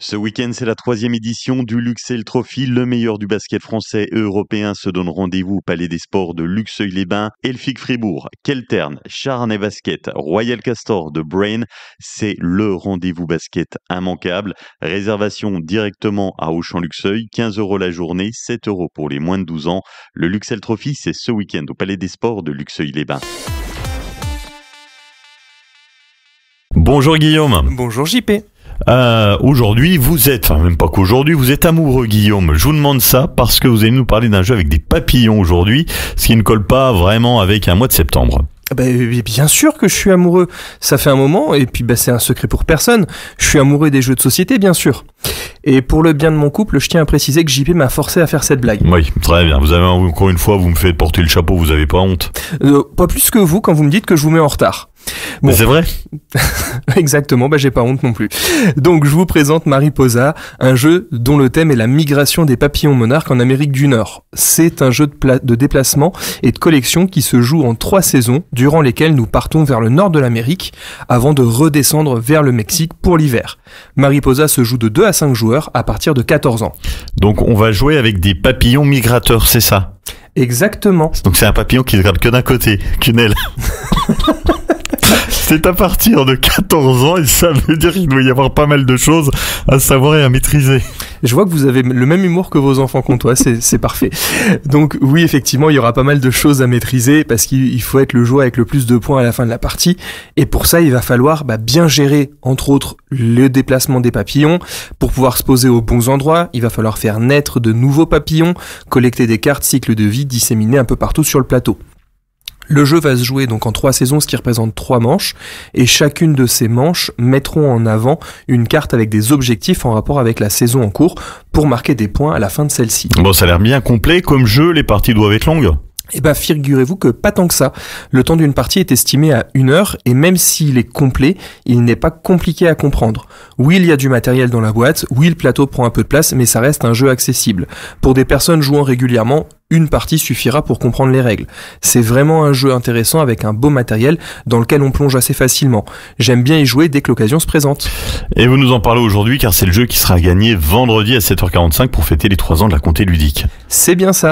Ce week-end, c'est la 3e édition du Luxeuil Trophy. Le meilleur du basket français et européen se donne rendez-vous au Palais des Sports de Luxeuil-les-Bains, Elfic Fribourg, Keltern, Charnay Basket, Royal Castor de Braine. C'est le rendez-vous basket immanquable. Réservation directement à Auchan-Luxeuil, 15 € la journée, 7 € pour les moins de 12 ans. Le Luxeuil Trophy, c'est ce week-end au Palais des Sports de Luxeuil-les-Bains. Bonjour Guillaume. Bonjour JP. Aujourd'hui, vous êtes amoureux, Guillaume. Je vous demande ça parce que vous allez nous parler d'un jeu avec des papillons aujourd'hui, ce qui ne colle pas vraiment avec un mois de septembre. Bien sûr que je suis amoureux. Ça fait un moment, et puis c'est un secret pour personne. Je suis amoureux des jeux de société, bien sûr. Et pour le bien de mon couple, je tiens à préciser que JP m'a forcé à faire cette blague. Oui, très bien. Vous avez encore une fois, vous me faites porter le chapeau, vous avez pas honte. Pas plus que vous quand vous me dites que je vous mets en retard. Bon. Mais c'est vrai. Exactement, j'ai pas honte non plus. Donc je vous présente Mariposa, un jeu dont le thème est la migration des papillons monarques en Amérique du Nord. C'est un jeu de déplacement et de collection qui se joue en 3 saisons, durant lesquelles nous partons vers le nord de l'Amérique, avant de redescendre vers le Mexique pour l'hiver. Mariposa se joue de 2 à 5 joueurs à partir de 14 ans. Donc on va jouer avec des papillons migrateurs, c'est ça ? Exactement. Donc c'est un papillon qui ne regarde que d'un côté, qu'une aile. C'est à partir de 14 ans et ça veut dire qu'il doit y avoir pas mal de choses à savoir et à maîtriser. Je vois que vous avez le même humour que vos enfants qu'ont toi, c'est parfait. Donc oui, effectivement, il y aura pas mal de choses à maîtriser parce qu'il faut être le joueur avec le plus de points à la fin de la partie. Et pour ça, il va falloir bien gérer, entre autres, le déplacement des papillons. Pour pouvoir se poser aux bons endroits, il va falloir faire naître de nouveaux papillons, collecter des cartes cycle de vie disséminées un peu partout sur le plateau. Le jeu va se jouer donc en 3 saisons, ce qui représente 3 manches, et chacune de ces manches mettront en avant une carte avec des objectifs en rapport avec la saison en cours pour marquer des points à la fin de celle-ci. Bon, ça a l'air bien complet comme jeu, les parties doivent être longues. Figurez-vous que pas tant que ça. Le temps d'une partie est estimé à 1 heure, et même s'il est complet, il n'est pas compliqué à comprendre. Oui, il y a du matériel dans la boîte, oui, le plateau prend un peu de place, mais ça reste un jeu accessible. Pour des personnes jouant régulièrement, une partie suffira pour comprendre les règles. C'est vraiment un jeu intéressant avec un beau matériel dans lequel on plonge assez facilement. J'aime bien y jouer dès que l'occasion se présente. Et vous nous en parlez aujourd'hui car c'est le jeu qui sera gagné vendredi à 7h45 pour fêter les 3 ans de la Comté ludique. C'est bien ça.